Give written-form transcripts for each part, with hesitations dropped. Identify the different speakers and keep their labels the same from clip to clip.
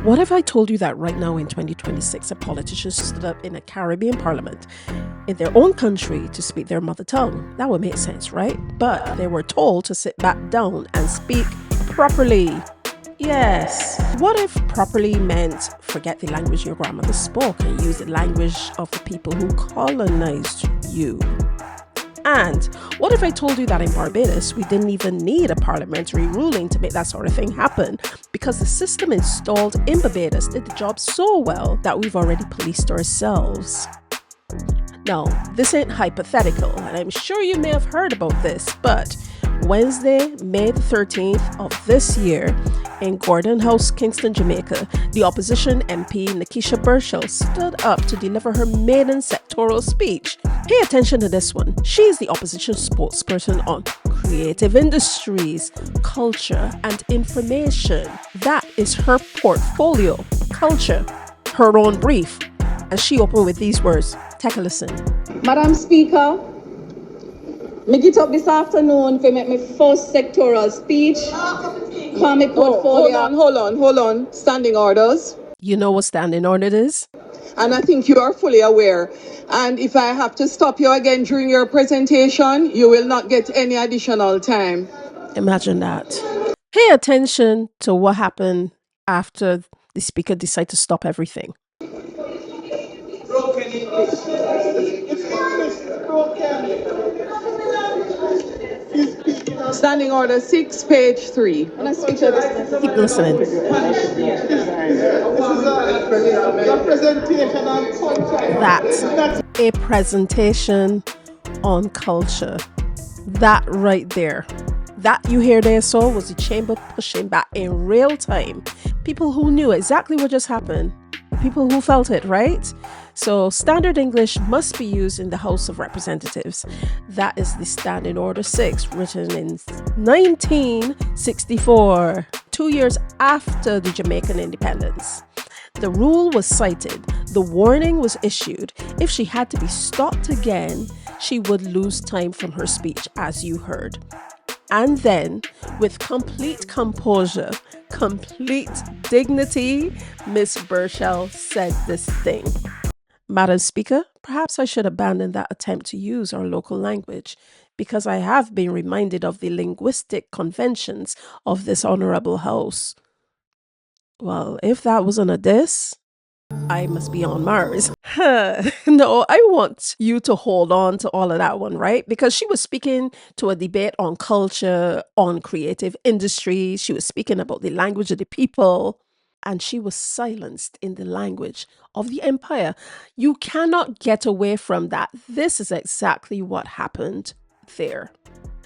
Speaker 1: What if I told you that right now in 2026, a politician stood up in a Caribbean parliament in their own country to speak their mother tongue? That would make sense, right? But they were told to sit back down and speak properly. Yes. What if properly meant forget the language your grandmother spoke and use the language of the people who colonized you? And what if I told you that in Barbados, we didn't even need a parliamentary ruling to make that sort of thing happen, because the system installed in Barbados did the job so well that we've already policed ourselves? Now, this ain't hypothetical, and I'm sure you may have heard about this, but Wednesday, May the 13th of this year, in Gordon House, Kingston, Jamaica, the opposition MP Nekeisha Burchell stood up to deliver her maiden sectoral speech. Pay attention to this one. She is the opposition spokesperson on creative industries, culture, and information. That is her portfolio, culture, her own brief. And she opened with these words. Take a listen.
Speaker 2: Madam Speaker, me get up this afternoon to make my first sectoral speech. For my portfolio.
Speaker 3: Hold on. Standing orders.
Speaker 1: You know what standing order is?
Speaker 3: And I think you are fully aware. And if I have to stop you again during your presentation, you will not get any additional time.
Speaker 1: Imagine that. Pay attention to what happened after the speaker decided to stop everything.
Speaker 4: Broken English.
Speaker 3: Standing order 6, page 3.
Speaker 1: Keep listening. That's a presentation on culture. That right there. That you hear there, so was the chamber pushing back in real time. People who knew exactly what just happened. People who felt it, right? So standard English must be used in the House of Representatives. That is the Standing Order 6, written in 1964, 2 years after the Jamaican independence. The rule was cited, the warning was issued. If she had to be stopped again, she would lose time from her speech, as you heard. And then, with complete composure, complete dignity, Miss Burchell said this thing. Madam Speaker, perhaps I should abandon that attempt to use our local language, because I have been reminded of the linguistic conventions of this honorable house. Well, if that wasn't a diss, I must be on Mars. No, I want you to hold on to all of that one, right? Because she was speaking to a debate on culture, on creative industries. She was speaking about the language of the people, and she was silenced in the language of the empire. You cannot get away from that. This is exactly what happened there.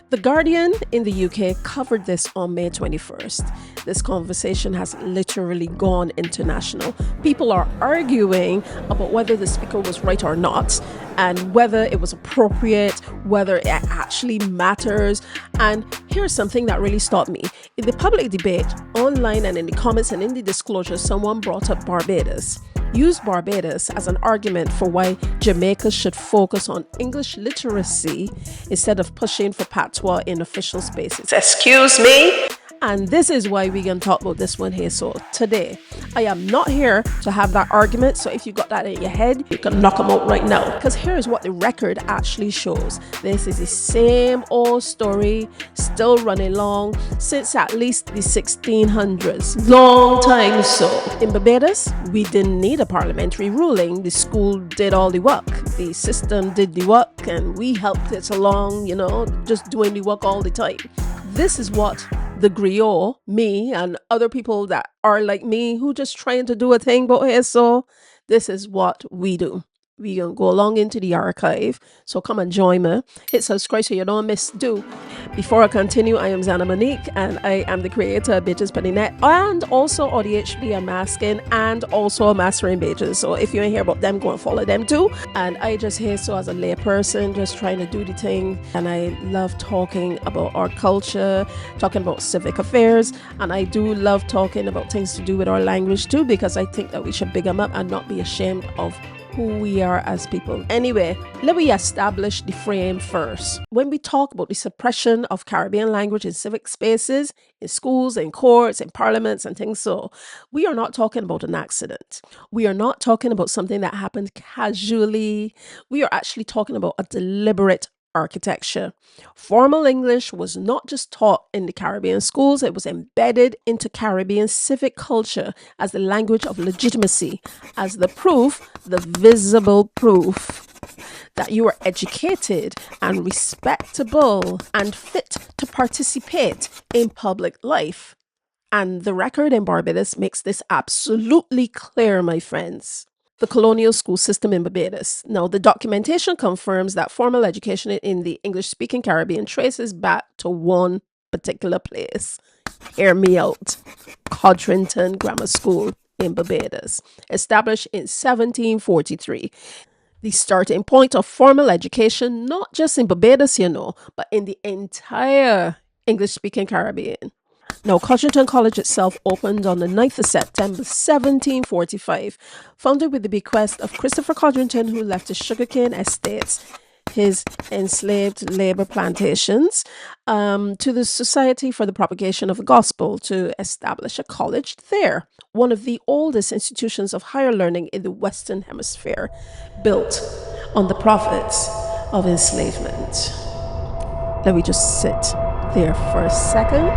Speaker 1: The Guardian in the UK covered this on May 21st. This conversation has literally gone international. People are arguing about whether the speaker was right or not, and whether it was appropriate, whether it actually matters. And here's something that really stopped me. In the public debate, online and in the comments and in the disclosure, someone brought up Barbados. Used Barbados as an argument for why Jamaica should focus on English literacy instead of pushing for patois in official spaces. Excuse me? And this is why we're going to talk about this one here. So today, I am not here to have that argument. So if you got that in your head, you can knock them out right now. Because here's what the record actually shows. This is the same old story, still running long since at least the 1600s. Long time so. In Barbados, we didn't need a parliamentary ruling. The school did all the work. The system did the work, and we helped it along, just doing the work all the time. This is what the Creole, me, and other people that are like me who just trying to do a thing but here, so this is what we do. We gonna go along into the archive, so come and join me. Hit subscribe so you don't miss do. Before I continue, I am Zana Monique, and I am the creator of Bajans.net, and also AudiHD and masking, and also mastering Bajans. So if you ain't hear about them, go and follow them too. And I just here so as a lay person, just trying to do the thing. And I love talking about our culture, talking about civic affairs, and I do love talking about things to do with our language too, because I think that we should big them up and not be ashamed of who we are as people. Anyway, let me establish the frame first. When we talk about the suppression of Caribbean language in civic spaces, in schools, in courts, in parliaments, and things so, we are not talking about an accident. We are not talking about something that happened casually. We are actually talking about a deliberate architecture. Formal English was not just taught in the Caribbean schools, it was embedded into Caribbean civic culture as the language of legitimacy, as the proof, the visible proof that you are educated and respectable and fit to participate in public life. And the record in Barbados makes this absolutely clear, my friends. The colonial school system in Barbados. Now, the documentation confirms that formal education in the English-speaking Caribbean traces back to one particular place. Hear me out. Codrington Grammar School in Barbados, established in 1743. The starting point of formal education, not just in Barbados, but in the entire English-speaking Caribbean. Now, Codrington College itself opened on the 9th of September 1745, founded with the bequest of Christopher Codrington, who left his sugarcane estates, his enslaved labor plantations, to the Society for the Propagation of the Gospel to establish a college there, one of the oldest institutions of higher learning in the Western Hemisphere, built on the profits of enslavement. Let me just sit there for a second.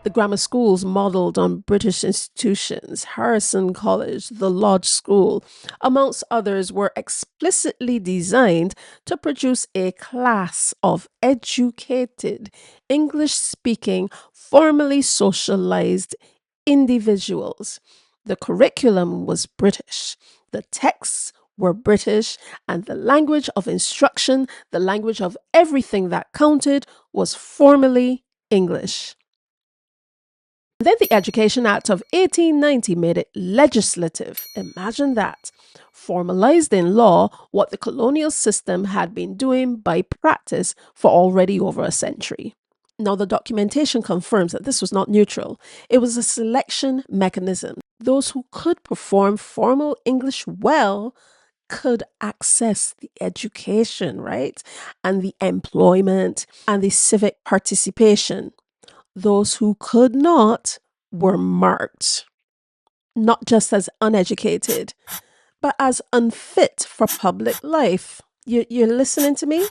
Speaker 1: The grammar schools modeled on British institutions, Harrison College, the Lodge School, amongst others, were explicitly designed to produce a class of educated, English-speaking, formally socialized individuals. The curriculum was British. The texts were British, and the language of instruction, the language of everything that counted, was formally English. Then the Education Act of 1890 made it legislative. Imagine that. Formalized in law what the colonial system had been doing by practice for already over a century. Now, the documentation confirms that this was not neutral. It was a selection mechanism. Those who could perform formal English well could access the education, right? And the employment and the civic participation. Those who could not were marked, not just as uneducated, but as unfit for public life. You're listening to me?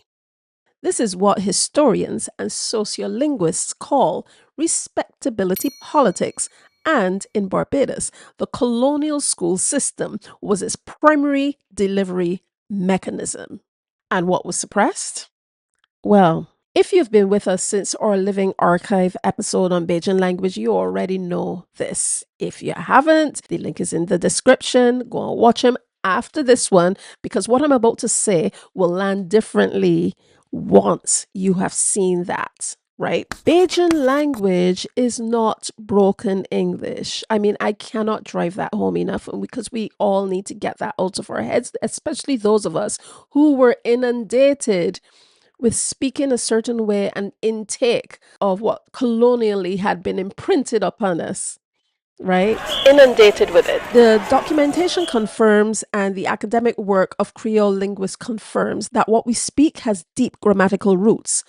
Speaker 1: This is what historians and sociolinguists call respectability politics. And in Barbados, the colonial school system was its primary delivery mechanism. And what was suppressed? Well, if you've been with us since our Living Archive episode on Bajan language, you already know this. If you haven't, the link is in the description. Go and watch them after this one, because what I'm about to say will land differently once you have seen that. Right? Bajan language is not broken English. I mean, I cannot drive that home enough, because we all need to get that out of our heads, especially those of us who were inundated with speaking a certain way and intake of what colonially had been imprinted upon us, right? Inundated with it. The documentation confirms, and the academic work of Creole linguists confirms, that what we speak has deep grammatical roots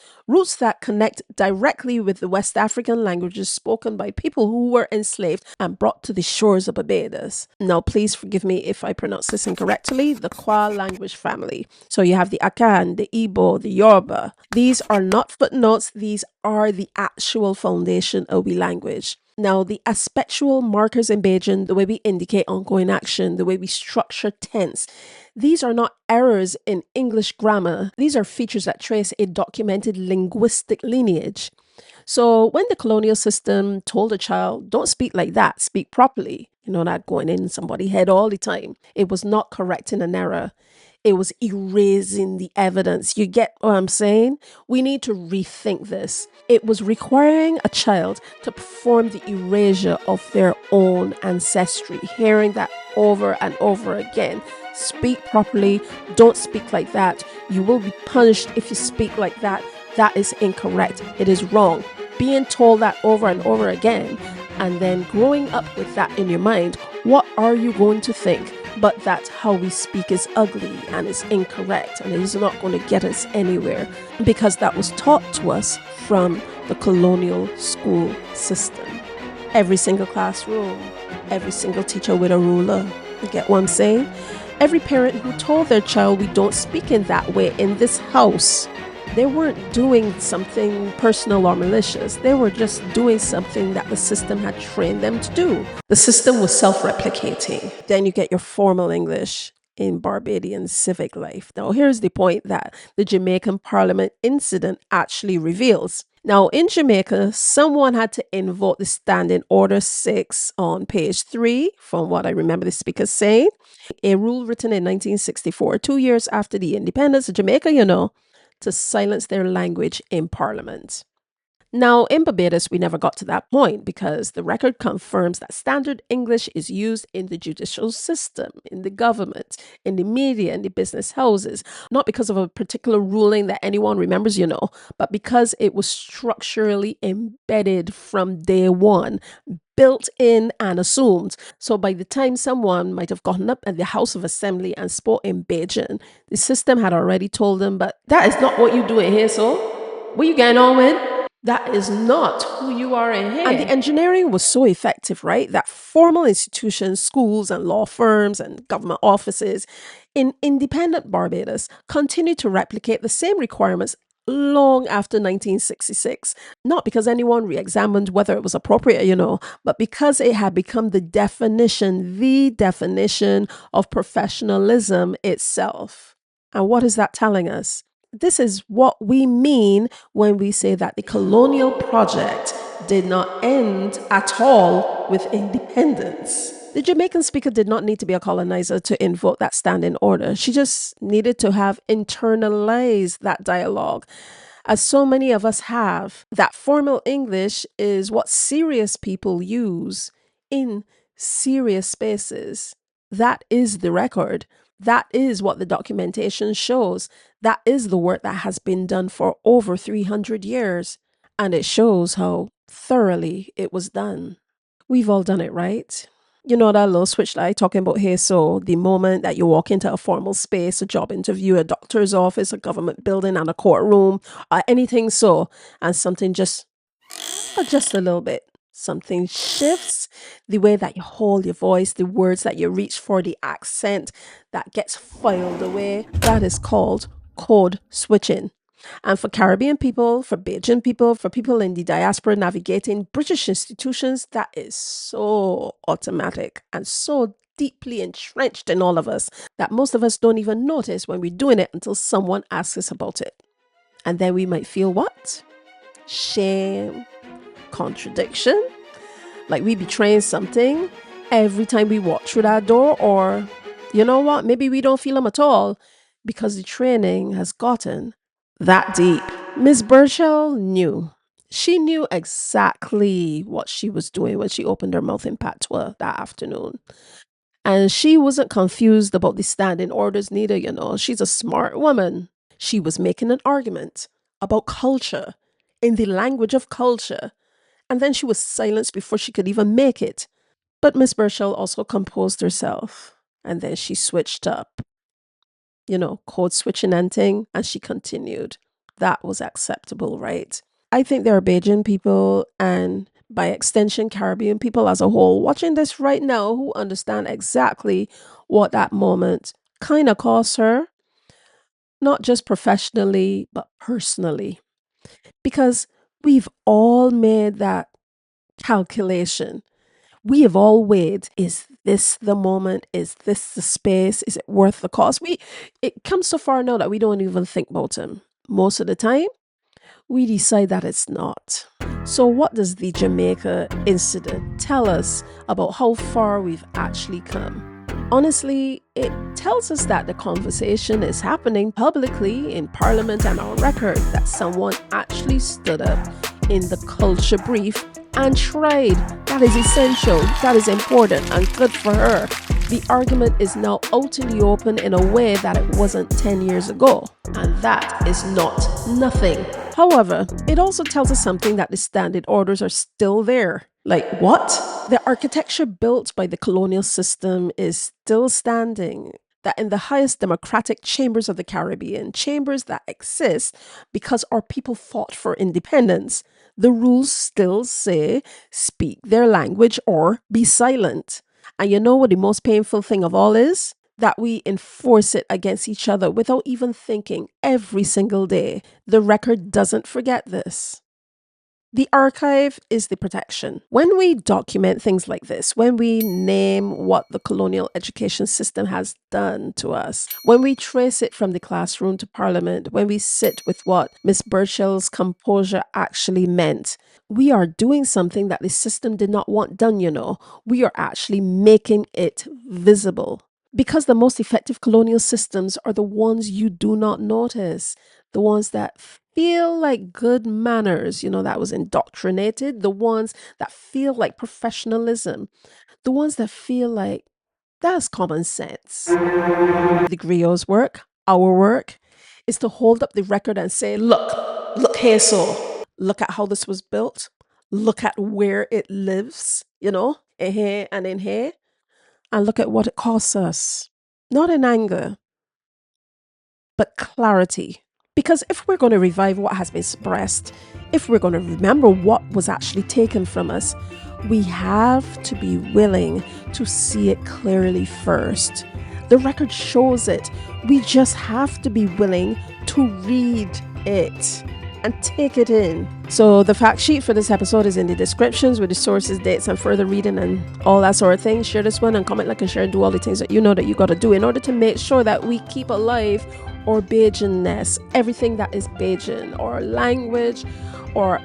Speaker 1: that connect directly with the West African languages spoken by people who were enslaved and brought to the shores of Barbados. Now, please forgive me if I pronounce this incorrectly. The Kwa language family. So you have the Akan, the Igbo, the Yoruba. These are not footnotes. These are the actual foundation of the language. Now, the aspectual markers in Bajan, the way we indicate ongoing action, the way we structure tense, these are not errors in English grammar. These are features that trace a documented linguistic lineage. So when the colonial system told a child, don't speak like that, speak properly, that going in somebody's head all the time, it was not correcting an error. It was erasing the evidence. You get what I'm saying? We need to rethink this. It was requiring a child to perform the erasure of their own ancestry, hearing that over and over again. Speak properly. Don't speak like that. You will be punished if you speak like that. That is incorrect. It is wrong. Being told that over and over again, and then growing up with that in your mind, what are you going to think? but that how we speak is ugly and is incorrect and it is not going to get us anywhere, because that was taught to us from the colonial school system. Every single classroom, every single teacher with a ruler. You get what I'm saying? Every parent who told their child, we don't speak in that way in this house, they weren't doing something personal or malicious. They were just doing something that the system had trained them to do. The system was self-replicating. Then you get your formal English in Barbadian civic life. Now, here's the point that the Jamaican Parliament incident actually reveals. Now, in Jamaica, someone had to invoke the Standing Order 6 on page 3, from what I remember the speaker saying. A rule written in 1964, 2 years after the independence of Jamaica, to silence their language in Parliament. Now, in Barbados, we never got to that point because the record confirms that standard English is used in the judicial system, in the government, in the media, in the business houses, not because of a particular ruling that anyone remembers, but because it was structurally embedded from day one, built in and assumed. So by the time someone might have gotten up at the House of Assembly and spoke in Bajan, the system had already told them, but that is not what you're doing here, so what you getting on with? That is not who you are in here. And the engineering was so effective, right? That formal institutions, schools and law firms and government offices in independent Barbados continued to replicate the same requirements long after 1966. Not because anyone re-examined whether it was appropriate, but because it had become the definition of professionalism itself. And what is that telling us? This is what we mean when we say that the colonial project did not end at all with independence. The Jamaican speaker did not need to be a colonizer to invoke that standing order. She just needed to have internalized that dialogue. As so many of us have, that formal English is what serious people use in serious spaces. That is the record. That is what the documentation shows. That is the work that has been done for over 300 years. And it shows how thoroughly it was done. We've all done it, right? You know that little switch that I talking about here. So the moment that you walk into a formal space, a job interview, a doctor's office, a government building and a courtroom, or anything so, and something just a little bit. Something shifts, the way that you hold your voice, the words that you reach for, the accent that gets filed away. That is called code switching. And for Caribbean people, for Bajan people, for people in the diaspora navigating British institutions, that is so automatic and so deeply entrenched in all of us that most of us don't even notice when we're doing it until someone asks us about it. And then we might feel what? Shame, contradiction, like we betraying something every time we walk through that door, or you know what, maybe we don't feel them at all because the training has gotten that deep. Miss Burchell knew. She knew exactly what she was doing when she opened her mouth in patois that afternoon. And she wasn't confused about the standing orders neither, She's a smart woman. She was making an argument about culture, in the language of culture. And then she was silenced before she could even make it. But Miss Burchell also composed herself. And then she switched up, code switching and thing. And she continued. That was acceptable, right? I think there are Bajan people and by extension Caribbean people as a whole watching this right now who understand exactly what that moment kind of cost her. Not just professionally, but personally. Because we've all made that calculation. We have all weighed, is this the moment? Is this the space? Is it worth the cost? It comes so far now that we don't even think about them. Most of the time, we decide that it's not. So what does the Jamaica incident tell us about how far we've actually come? Honestly, it tells us that the conversation is happening publicly in Parliament and on record, that someone actually stood up in the culture brief and tried. That is essential, that is important and good for her. The argument is now out in the open in a way that it wasn't 10 years ago. And that is not nothing. However, it also tells us something, that the standing orders are still there. Like what? The architecture built by the colonial system is still standing. That in the highest democratic chambers of the Caribbean, chambers that exist because our people fought for independence, the rules still say speak their language or be silent. And you know what the most painful thing of all is? That we enforce it against each other without even thinking every single day. The record doesn't forget this. The archive is the protection. When we document things like this, when we name what the colonial education system has done to us, when we trace it from the classroom to parliament, when we sit with what Miss Burchell's composure actually meant, we are doing something that the system did not want done, you know. We are actually making it visible. Because the most effective colonial systems are the ones you do not notice, the ones that feel like good manners, you know, that was indoctrinated, the ones that feel like professionalism, the ones that feel like that's common sense. The griot's work, our work, is to hold up the record and say, look here, so look at how this was built, look at where it lives, you know, in here and in here, and look at what it costs us. Not in anger, but clarity. Because if we're going to revive what has been suppressed, if we're going to remember what was actually taken from us, we have to be willing to see it clearly first. The record shows it. We just have to be willing to read it and take it in. So the fact sheet for this episode is in the descriptions with the sources, dates, and further reading and all that sort of thing. Share this one and comment, like, and share, and do all the things that you know that you got to do in order to make sure that we keep alive our Bajanness, everything that is Bajan, or language, or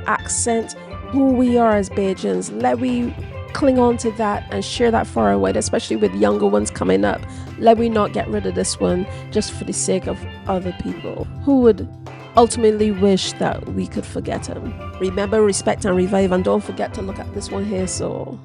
Speaker 1: accent, who we are as Bajans. Let we cling on to that and share that far and wide, especially with younger ones coming up. Let we not get rid of this one just for the sake of other people who would ultimately wish that we could forget him. Remember, respect, and revive, and don't forget to look at this one here, so